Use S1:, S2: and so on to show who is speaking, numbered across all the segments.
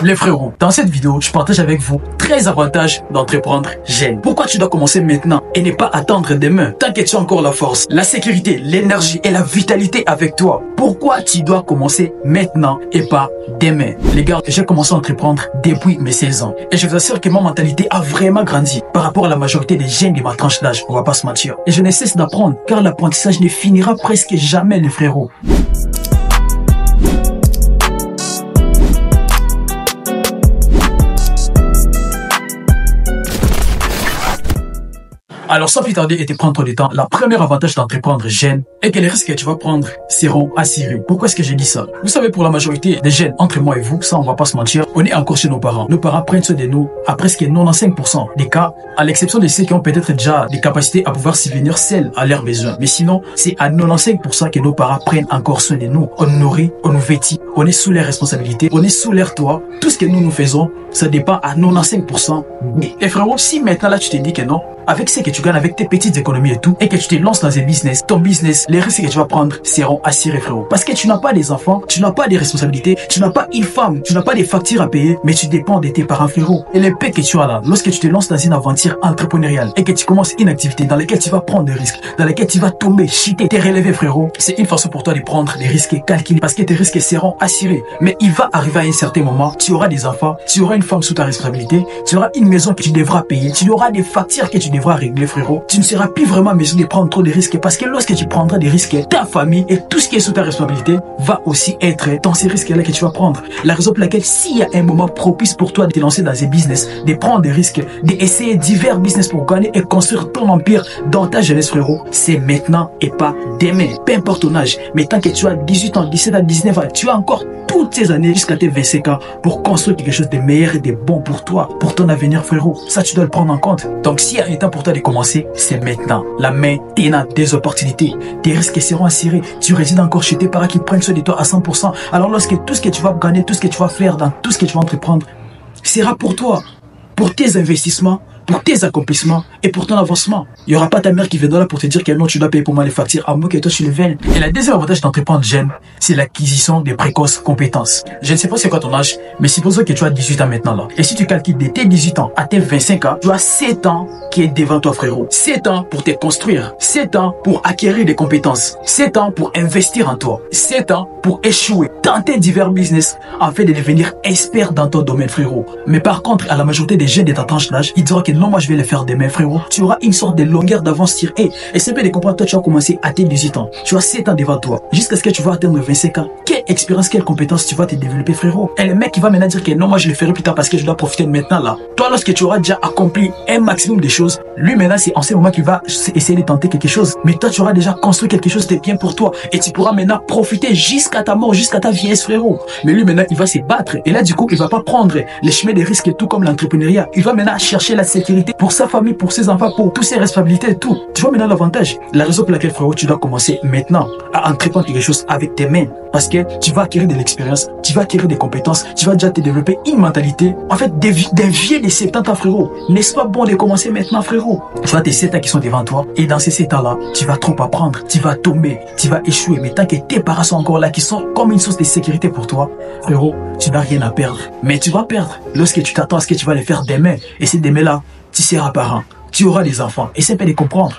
S1: Les frérots, dans cette vidéo, je partage avec vous 13 avantages d'entreprendre jeune. Pourquoi tu dois commencer maintenant et ne pas attendre demain? Tant que tu as encore la force, la sécurité, l'énergie et la vitalité avec toi. Pourquoi tu dois commencer maintenant et pas demain? Les gars, j'ai commencé à entreprendre depuis mes 16 ans. Et je vous assure que ma mentalité a vraiment grandi par rapport à la majorité des jeunes de ma tranche d'âge. On va pas se mentir. Et je ne cesse d'apprendre car l'apprentissage ne finira presque jamais, les frérots. Alors sans plus tarder et te prendre trop de temps, la première avantage d'entreprendre jeune est que les risques que tu vas prendre seront assurés. Pourquoi est-ce que je dis ça? Vous savez, pour la majorité des jeunes, entre moi et vous, ça on va pas se mentir, on est encore chez nos parents. Nos parents prennent soin de nous à presque 95% des cas, à l'exception de ceux qui ont peut-être déjà des capacités à pouvoir subvenir seuls à leurs besoins. Mais sinon, c'est à 95% que nos parents prennent encore soin de nous. On nous nourrit, on nous vêtit, on est sous leurs responsabilités, on est sous leur toit. Tout ce que nous faisons, ça dépend à 95%. Et frérot, si maintenant là tu te dis que non, avec ce que tu gagnes, avec tes petites économies et tout, et que tu te lances dans un business, ton business, les risques que tu vas prendre seront assurés, frérot. Parce que tu n'as pas des enfants, tu n'as pas des responsabilités, tu n'as pas une femme, tu n'as pas des factures à payer, mais tu dépends de tes parents, frérot. Et les paix que tu as là, lorsque tu te lances dans une aventure entrepreneuriale et que tu commences une activité dans laquelle tu vas prendre des risques, dans laquelle tu vas tomber, chuter, te relever, frérot, c'est une façon pour toi de prendre des risques calculés parce que tes risques seront assurés. Mais il va arriver à un certain moment, tu auras des enfants, tu auras une femme sous ta responsabilité, tu auras une maison que tu devras payer, tu auras des factures que tu devras régler, frérot. Tu ne seras plus vraiment en mesure de prendre trop de risques parce que lorsque tu prendras des risques, ta famille et tout ce qui est sous ta responsabilité va aussi être dans ces risques-là que tu vas prendre. La raison pour laquelle s'il y a un moment propice pour toi de te lancer dans un business, de prendre des risques, d'essayer divers business pour gagner et construire ton empire dans ta jeunesse, frérot, c'est maintenant et pas demain. Peu importe ton âge, mais tant que tu as 18 ans, 17 ans, 19 ans, tu as encore toutes ces années jusqu'à tes 25 ans pour construire quelque chose de meilleur et de bon pour toi, pour ton avenir, frérot. Ça, tu dois le prendre en compte. Donc, s'il y a un temps pour toi de commencer, c'est maintenant. La main ténante des opportunités. Tes risques seront assurés. Tu résides encore chez tes parents qui prennent soin de toi à 100%. Alors, lorsque tout ce que tu vas gagner, tout ce que tu vas faire dans tout ce que tu vas entreprendre sera pour toi, pour tes investissements, pour tes accomplissements et pour ton avancement. Il n'y aura pas ta mère qui viendra là pour te dire que non, tu dois payer pour moi les factures, à moins que toi tu le veuilles. Et la deuxième avantage d'entreprendre jeune, c'est l'acquisition des précoces compétences. Je ne sais pas c'est quoi ton âge, mais supposons que tu as 18 ans maintenant là. Et si tu calcules de tes 18 ans à tes 25 ans, tu as 7 ans qui est devant toi, frérot. 7 ans pour te construire, 7 ans pour acquérir des compétences, 7 ans pour investir en toi, 7 ans pour échouer, tenter divers business afin de devenir expert dans ton domaine, frérot. Mais par contre, à la majorité des jeunes de ta tranche d'âge, ils diront que non, moi je vais le faire demain, frérot. Tu auras une sorte de longueur d'avance sur eux. Et c'est bien de comprendre, toi tu as commencé à tes 18 ans. Tu as 7 ans devant toi. Jusqu'à ce que tu vas atteindre 25 ans. Quelle expérience, quelle compétence tu vas te développer, frérot. Et le mec qui va maintenant dire que non, moi je le ferai plus tard parce que je dois profiter de maintenant là. Toi, lorsque tu auras déjà accompli un maximum de choses, lui maintenant c'est en ce moment qu'il va essayer de tenter quelque chose. Mais toi tu auras déjà construit quelque chose de bien pour toi. Et tu pourras maintenant profiter jusqu'à ta mort, jusqu'à ta vieillesse, frérot. Mais lui maintenant il va se battre. Et là du coup il va pas prendre les chemins des risques et tout comme l'entrepreneuriat. Il va maintenant chercher la sécurité pour sa famille, pour ses enfants, pour toutes ses responsabilités et tout. Tu vois maintenant l'avantage. La raison pour laquelle, frérot, tu dois commencer maintenant à entreprendre quelque chose avec tes mains. Parce que tu vas acquérir de l'expérience, tu vas acquérir des compétences, tu vas déjà te développer une mentalité. En fait, des vieux de 70 ans, frérot. N'est-ce pas bon de commencer maintenant, frérot? Tu vois tes 7 ans qui sont devant toi. Et dans ces 7 ans-là, tu vas trop apprendre. Tu vas tomber, tu vas échouer. Mais tant que tes parents sont encore là, qui sont comme une source de sécurité pour toi, frérot, tu n'as rien à perdre. Mais tu vas perdre lorsque tu t'attends à ce que tu vas le faire demain. Et ces demain-là, tu seras parent, tu auras des enfants, et c'est pas de comprendre.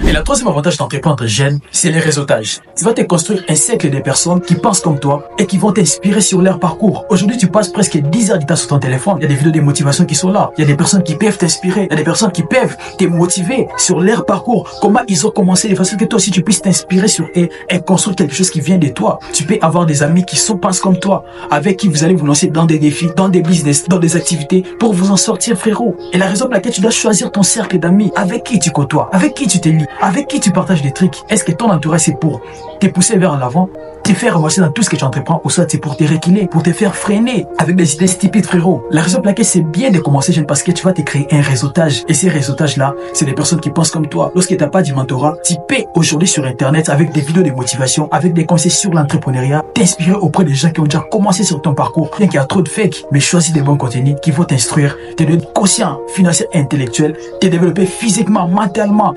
S1: Et le troisième avantage d'entreprendre jeune, c'est le réseautage. Tu vas te construire un cercle de personnes qui pensent comme toi et qui vont t'inspirer sur leur parcours. Aujourd'hui, tu passes presque 10 heures de temps sur ton téléphone. Il y a des vidéos de motivation qui sont là. Il y a des personnes qui peuvent t'inspirer. Il y a des personnes qui peuvent te motiver sur leur parcours. Comment ils ont commencé, de façon que toi aussi tu puisses t'inspirer sur eux et construire quelque chose qui vient de toi. Tu peux avoir des amis qui pensent comme toi, avec qui vous allez vous lancer dans des défis, dans des business, dans des activités pour vous en sortir, frérot. Et la raison pour laquelle tu dois choisir ton cercle d'amis, avec qui tu côtoies, avec qui tu te lis, avec qui tu partages des trucs. Est-ce que ton entourage c'est pour te pousser vers l'avant, te faire avancer dans tout ce que tu entreprends, ou soit c'est pour te reculer, pour te faire freiner avec des idées stupides, frérot? La raison pour laquelle c'est bien de commencer jeune, parce que tu vas te créer un réseautage. Et ces réseautages-là, c'est des personnes qui pensent comme toi. Lorsque tu n'as pas du mentorat, tu peux aujourd'hui sur Internet avec des vidéos de motivation, avec des conseils sur l'entrepreneuriat, t'inspirer auprès des gens qui ont déjà commencé sur ton parcours. Bien qu'il y a trop de fake, mais choisis des bons contenus qui vont t'instruire, te donner conscient, financier, intellectuel, te développer physiquement, mentalement,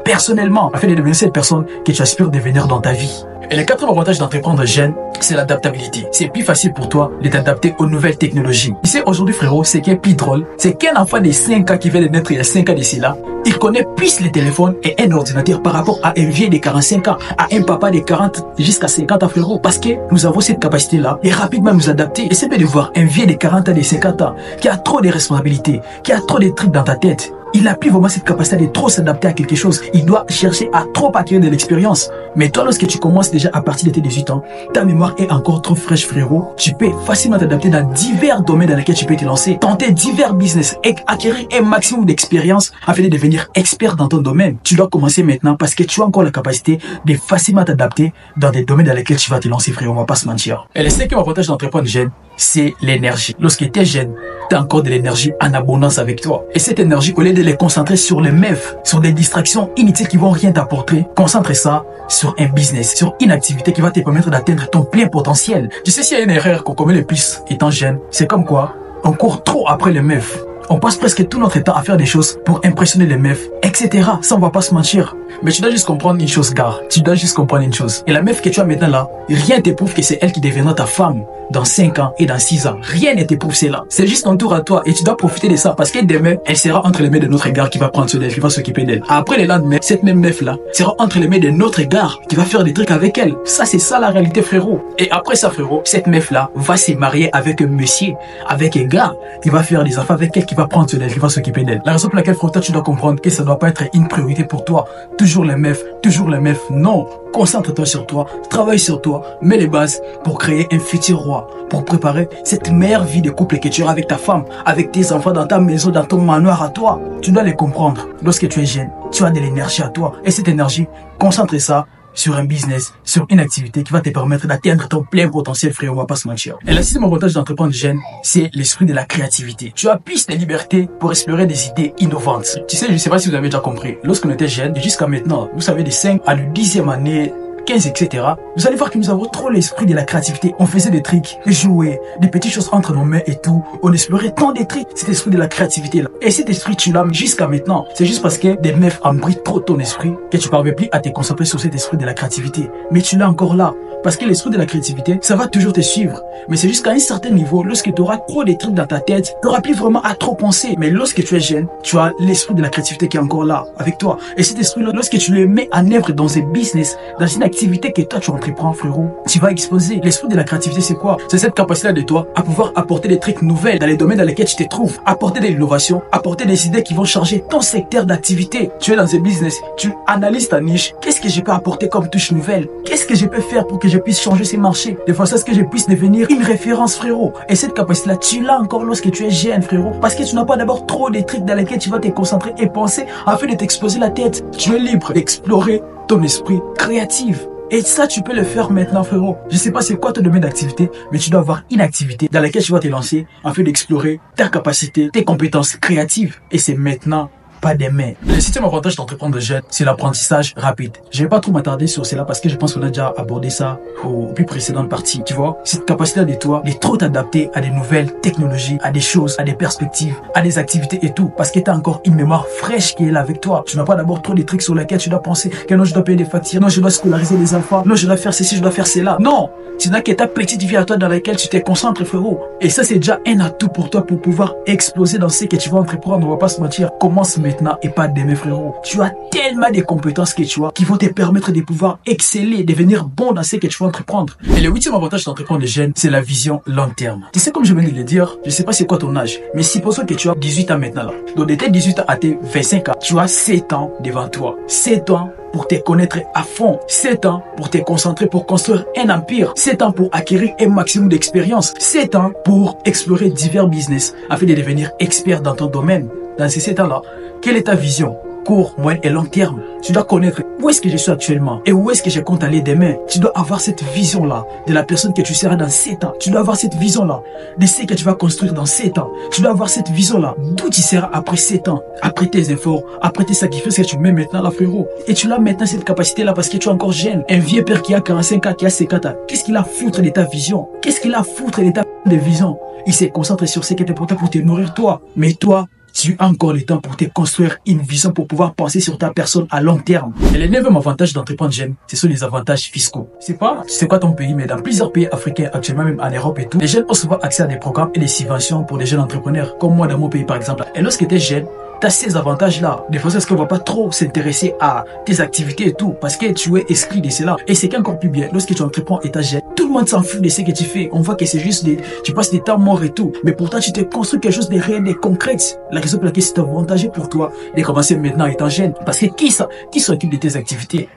S1: personnellement afin de devenir cette personne que tu aspires devenir dans ta vie. Et le quatrième avantage d'entreprendre jeune, c'est l'adaptabilité. C'est plus facile pour toi de t'adapter aux nouvelles technologies. Tu sais, aujourd'hui, frérot, c'est qui est plus drôle, c'est qu'un enfant de 5 ans qui vient de naître il y a 5 ans d'ici là, il connaît plus les téléphones et un ordinateur par rapport à un vieux de 45 ans, à un papa de 40 jusqu'à 50 ans, frérot. Parce que nous avons cette capacité-là et rapidement nous adapter. Et c'est bien de voir un vieux de 40 ans, de 50 ans, qui a trop de responsabilités, qui a trop de trucs dans ta tête. Il n'a plus vraiment cette capacité de trop s'adapter à quelque chose. Il doit chercher à trop acquérir de l'expérience. Mais toi, lorsque tu commences déjà à partir de tes 18 ans, ta mémoire est encore trop fraîche, frérot. Tu peux facilement t'adapter dans divers domaines dans lesquels tu peux te lancer, tenter divers business et acquérir un maximum d'expérience afin de devenir expert dans ton domaine. Tu dois commencer maintenant parce que tu as encore la capacité de facilement t'adapter dans des domaines dans lesquels tu vas te lancer, frérot. On va pas se mentir. Et le cinquième avantage d'entreprendre jeune, c'est l'énergie. Lorsque tu es jeune, tu as encore de l'énergie en abondance avec toi. Et cette énergie, au lieu de les concentrer sur les meufs, sur des distractions inutiles qui vont rien t'apporter, concentre ça sur un business, sur une activité qui va te permettre d'atteindre ton plein potentiel. Tu sais, s'il y a une erreur qu'on commet le plus étant jeune, c'est comme quoi on court trop après les meufs. On passe presque tout notre temps à faire des choses pour impressionner les meufs, etc. Ça, on va pas se mentir. Mais tu dois juste comprendre une chose, gars. Tu dois juste comprendre une chose. Et la meuf que tu as maintenant là, rien te prouve que c'est elle qui deviendra ta femme dans 5 ans et dans 6 ans. Rien ne te prouve cela. C'est juste ton tour à toi et tu dois profiter de ça parce que demain, elle sera entre les mains de notre gars qui va prendre soin d'elle, qui va s'occuper d'elle. Après le lendemain, cette même meuf là sera entre les mains de notre gars qui va faire des trucs avec elle. Ça, c'est ça la réalité, frérot. Et après ça, frérot, cette meuf là va se marier avec un monsieur, avec un gars qui va faire des enfants avec elle, qui va prendre soin d'elle, qui va s'occuper d'elle. La raison pour laquelle, frérot, toi, tu dois comprendre que ça doit pas être une priorité pour toi. Toujours les meufs, non. Concentre-toi sur toi, travaille sur toi, mets les bases pour créer un futur roi, pour préparer cette meilleure vie de couple que tu auras avec ta femme, avec tes enfants, dans ta maison, dans ton manoir à toi. Tu dois les comprendre. Lorsque tu es jeune, tu as de l'énergie à toi. Et cette énergie, concentre ça sur un business, sur une activité qui va te permettre d'atteindre ton plein potentiel, frère, on va pas se mentir. Et le sixième avantage d'entreprendre jeune, c'est l'esprit de la créativité. Tu as plus de liberté pour explorer des idées innovantes. Tu sais, je sais pas si vous avez déjà compris, lorsqu'on était jeune, jusqu'à maintenant, vous savez, de 5 à la 10e année, 15, etc. Vous allez voir que nous avons trop l'esprit de la créativité. On faisait des trucs, des jouets, des petites choses entre nos mains et tout. On explorait tant des trucs. Cet esprit de la créativité là. Et cet esprit, tu l'as jusqu'à maintenant. C'est juste parce que des meufs embrouillent trop ton esprit que tu ne parviens plus à te concentrer sur cet esprit de la créativité. Mais tu l'as encore là. Parce que l'esprit de la créativité, ça va toujours te suivre. Mais c'est jusqu'à un certain niveau, lorsque tu auras trop de trucs dans ta tête, tu n'auras plus vraiment à trop penser. Mais lorsque tu es jeune, tu as l'esprit de la créativité qui est encore là, avec toi. Et cet esprit-là, lorsque tu le mets en œuvre dans un business, dans une activité que toi tu entreprends, frérot, tu vas exploser. L'esprit de la créativité, c'est quoi? C'est cette capacité de toi à pouvoir apporter des trucs nouvelles dans les domaines dans lesquels tu te trouves, apporter de l'innovation, apporter des idées qui vont changer ton secteur d'activité. Tu es dans un business, tu analyses ta niche. Qu'est-ce que je peux apporter comme touche nouvelle? Qu'est-ce que je peux faire pour que je puisse changer ces marchés? De façon à ce que je puisse devenir une référence, frérot. Et cette capacité-là, tu l'as encore lorsque tu es jeune, frérot. Parce que tu n'as pas d'abord trop de trucs dans lesquels tu vas te concentrer et penser afin de t'exploser la tête. Tu es libre d'explorer ton esprit créatif. Et ça, tu peux le faire maintenant, frérot. Je sais pas c'est quoi ton domaine d'activité, mais tu dois avoir une activité dans laquelle tu vas te lancer afin d'explorer ta capacité, tes compétences créatives. Et c'est maintenant, pas demain. Le septième avantage d'entreprendre jeune, c'est l'apprentissage rapide. Je vais pas trop m'attarder sur cela parce que je pense qu'on a déjà abordé ça aux plus précédentes parties. Tu vois, cette capacité de toi de trop t'adapter à des nouvelles technologies, à des choses, à des perspectives, à des activités et tout. Parce que tu as encore une mémoire fraîche qui est là avec toi. Tu n'as pas d'abord trop de trucs sur lesquels tu dois penser que non, je dois payer des factures, non, je dois scolariser les enfants, non, je dois faire ceci, je dois faire cela. Non! Tu n'as que ta petite vie à toi dans laquelle tu te concentres, frérot. Et ça, c'est déjà un atout pour toi pour pouvoir exploser dans ce que tu vas entreprendre. On va pas se mentir. Commence maintenant et pas demain, frérot. Tu as tellement de compétences que tu as qui vont te permettre de pouvoir exceller, devenir bon dans ce que tu vas entreprendre. Et le huitième avantage d'entreprendre les jeunes, c'est la vision long terme. Tu sais, comme je viens de le dire, je sais pas c'est quoi ton âge, mais supposons que tu as 18 ans maintenant là. Donc de tes 18 ans à tes 25 ans, tu as 7 ans devant toi. 7 ans pour te connaître à fond, 7 ans pour te concentrer pour construire un empire, 7 ans pour acquérir un maximum d'expérience, 7 ans pour explorer divers business afin de devenir expert dans ton domaine. Dans ces 7 ans-là, quelle est ta vision? Court, moyen et long terme. Tu dois connaître où est-ce que je suis actuellement et où est-ce que je compte aller demain. Tu dois avoir cette vision-là de la personne que tu seras dans 7 ans. Tu dois avoir cette vision-là de ce que tu vas construire dans 7 ans. Tu dois avoir cette vision-là d'où tu seras après 7 ans. Après tes efforts, après tes sacrifices que tu mets maintenant là, frérot. Et tu as maintenant cette capacité-là parce que tu es encore jeune. Un vieux père qui a 45 ans, qui a 50 ans. Qu'est-ce qu'il a à foutre de ta vision? Qu'est-ce qu'il a à foutre de ta vision? Il se concentre sur ce qui est important pour te nourrir toi. Mais toi, tu as encore le temps pour te construire une vision, pour pouvoir penser sur ta personne à long terme. Et le 9e avantage d'entreprendre jeune, ce sont les avantages fiscaux. C'est quoi ton pays, mais dans plusieurs pays africains, actuellement même en Europe et tout, les jeunes ont souvent accès à des programmes et des subventions pour les jeunes entrepreneurs, comme moi dans mon pays par exemple. Et lorsque tu es jeune, tu as ces avantages-là. Des fois, est-ce qu'on va pas trop s'intéresser à tes activités et tout, parce que tu es exclu de cela. Et c'est qu'encore plus bien, lorsque tu entreprends et tu es jeune, tout le monde s'en fout de ce que tu fais. On voit que c'est juste tu passes des temps morts et tout. Mais pourtant, tu te construis quelque chose de réel, de concret. La raison pour laquelle c'est avantageux pour toi de commencer maintenant étant jeune. Parce que qui s'occupe de tes activités?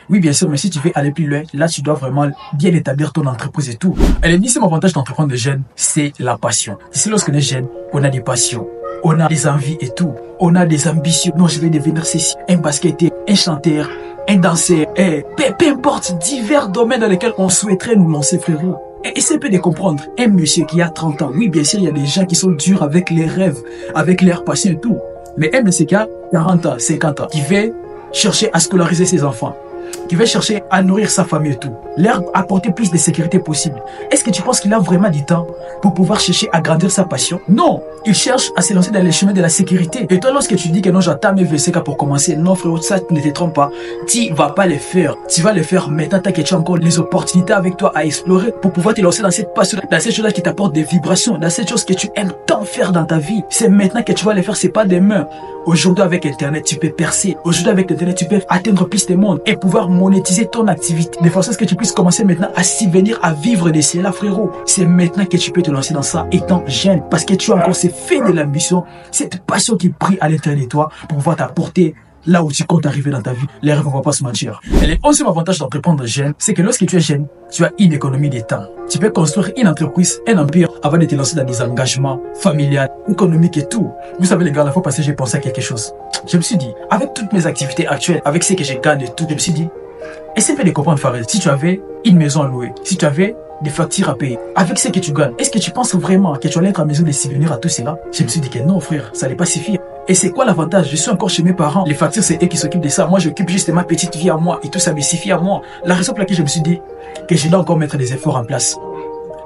S1: Oui, bien sûr, mais si tu veux aller plus loin, là, tu dois vraiment bien établir ton entreprise et tout. Et le 10e avantage d'entreprendre de jeune, c'est la passion. Ici, lorsqu'on est jeune, on a des passions. On a des envies et tout. On a des ambitions. Non, je vais devenir ceci. Un basketteur, un chanteur, un danseur. Peu importe, divers domaines dans lesquels on souhaiterait nous lancer, frérot. Et essaie de comprendre. Un monsieur qui a 30 ans. Oui, bien sûr, il y a des gens qui sont durs avec les rêves, avec leurs passions et tout. Mais un monsieur qui a 40 ans, 50 ans, qui veut chercher à scolariser ses enfants, qui va chercher à nourrir sa famille et tout, leur apporter plus de sécurité possible. Est-ce que tu penses qu'il a vraiment du temps pour pouvoir chercher à grandir sa passion? Non, il cherche à se lancer dans les chemins de la sécurité. Et toi, lorsque tu dis que non, j'attends mes VCK pour commencer, non frérot, ça ne te trompe pas. Tu vas pas le faire. Tu vas le faire maintenant, tant que tu as encore les opportunités avec toi à explorer pour pouvoir te lancer dans cette passion, dans cette chose-là qui t'apporte des vibrations, dans cette chose que tu aimes tant faire dans ta vie. C'est maintenant que tu vas le faire, c'est pas demain. Aujourd'hui, avec Internet, tu peux percer. Aujourd'hui, avec Internet, tu peux atteindre plus de monde et pouvoir monétiser ton activité. De façon à ce que tu puisses commencer maintenant à subvenir, à vivre de cela, frérot. C'est maintenant que tu peux te lancer dans ça étant jeune. Parce que tu as encore ces faits de l'ambition, cette passion qui brille à l'intérieur de toi pour pouvoir t'apporter là où tu comptes arriver dans ta vie. Les rêves ne vont pas se mentir. Et le 11e avantage d'entreprendre jeune, c'est que lorsque tu es jeune, tu as une économie de temps. Tu peux construire une entreprise, un empire, avant de te lancer dans des engagements familiaux, économiques et tout. Vous savez les gars, la fois passée, j'ai pensé à quelque chose. Je me suis dit, avec toutes mes activités actuelles, avec ce que je gagne et tout, je me suis dit, essaie de comprendre, Farid, si tu avais une maison à louer, si tu avais des factures à payer, avec ce que tu gagnes, est-ce que tu penses vraiment que tu allais être en mesure de subvenir à tout cela? Je me suis dit que non, frère, ça n'allait pas suffire. Et c'est quoi l'avantage? Je suis encore chez mes parents. Les factures, c'est eux qui s'occupent de ça. Moi, j'occupe juste ma petite vie à moi et tout ça me suffit à moi. La raison pour laquelle je me suis dit que je dois encore mettre des efforts en place.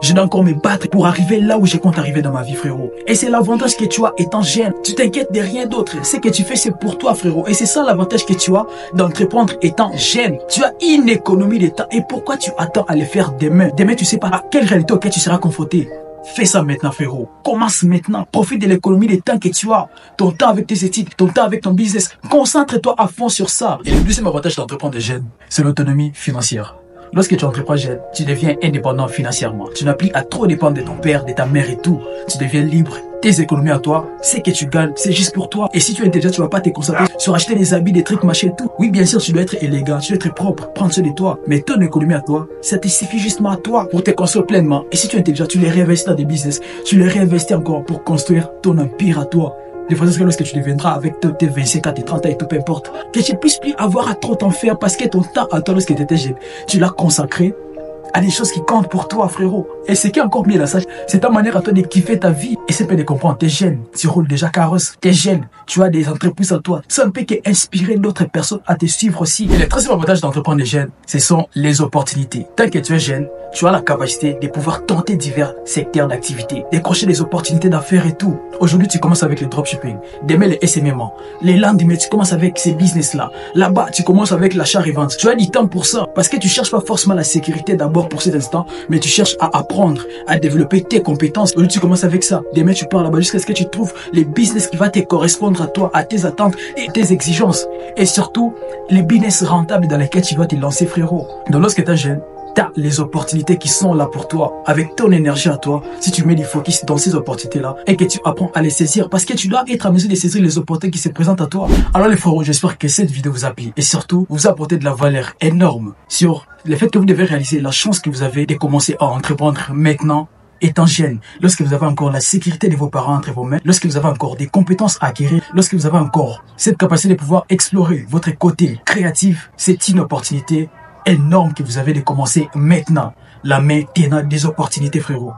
S1: Je dois encore me battre pour arriver là où je compte arriver dans ma vie, frérot. Et c'est l'avantage que tu as étant jeune. Tu t'inquiètes de rien d'autre. Ce que tu fais, c'est pour toi, frérot. Et c'est ça l'avantage que tu as d'entreprendre étant jeune. Tu as une économie de temps. Et pourquoi tu attends à le faire demain? Demain, tu sais pas à quelle réalité auquel tu seras confronté. Fais ça maintenant, frérot. Commence maintenant. Profite de l'économie de temps que tu as. Ton temps avec tes études, ton temps avec ton business. Concentre-toi à fond sur ça. Et le deuxième avantage d'entreprendre de jeune, c'est l'autonomie financière. Lorsque tu entreprends jeune, tu deviens indépendant financièrement. Tu n'as plus à trop dépendre de ton père, de ta mère et tout. Tu deviens libre. Tes économies à toi, ce que tu gagnes, c'est juste pour toi. Et si tu es intelligent, tu vas pas te concentrer sur acheter des habits, des trucs, machin et tout. Oui, bien sûr, tu dois être élégant, tu dois être propre, prendre soin de toi. Mais ton économie à toi, ça te suffit justement à toi pour te construire pleinement. Et si tu es intelligent, tu les réinvestis dans des business. Tu les réinvestis encore pour construire ton empire à toi. De façon que lorsque tu deviendras avec tes 25 ans, tes 30 ans et tout, peu importe, que tu puisses plus avoir à trop t'en faire parce que ton temps à toi lorsque tu étais jeune, tu l'as consacré à des choses qui comptent pour toi, frérot. Et ce qui est encore mieux là, c'est ta manière à toi de kiffer ta vie. Et c'est pas de comprendre, t'es jeune, tu roules déjà carrosse, t'es jeune, tu as des entreprises à toi. Ça ne peut qu'inspirer d'autres personnes à te suivre aussi. Et le troisième avantage d'entreprendre des jeunes, ce sont les opportunités. Tant que tu es jeune, tu as la capacité de pouvoir tenter divers secteurs d'activité, décrocher des opportunités d'affaires et tout. Aujourd'hui, tu commences avec le dropshipping, demain le SMMA, les lendemains, tu commences avec ces business-là. Là-bas, tu commences avec l'achat-revente. Tu as du temps pour ça, parce que tu cherches pas forcément la sécurité d'abord pour cet instant, mais tu cherches à apprendre, à développer tes compétences. Aujourd'hui, tu commences avec ça. Demain, tu pars là-bas jusqu'à ce que tu trouves les business qui vont te correspondre à toi, à tes attentes et tes exigences. Et surtout, les business rentables dans lesquels tu vas te lancer, frérot. Donc, lorsque tu es jeune, t'as les opportunités qui sont là pour toi, avec ton énergie à toi, si tu mets du focus dans ces opportunités-là et que tu apprends à les saisir, parce que tu dois être en mesure de saisir les opportunités qui se présentent à toi. Alors les frérots, j'espère que cette vidéo vous a plu et surtout vous apportez de la valeur énorme sur le fait que vous devez réaliser la chance que vous avez de commencer à entreprendre maintenant, étant jeune, lorsque vous avez encore la sécurité de vos parents entre vos mains, lorsque vous avez encore des compétences à acquérir, lorsque vous avez encore cette capacité de pouvoir explorer votre côté créatif, c'est une opportunité énorme que vous avez de commencer maintenant. La main tenante des opportunités, frérot.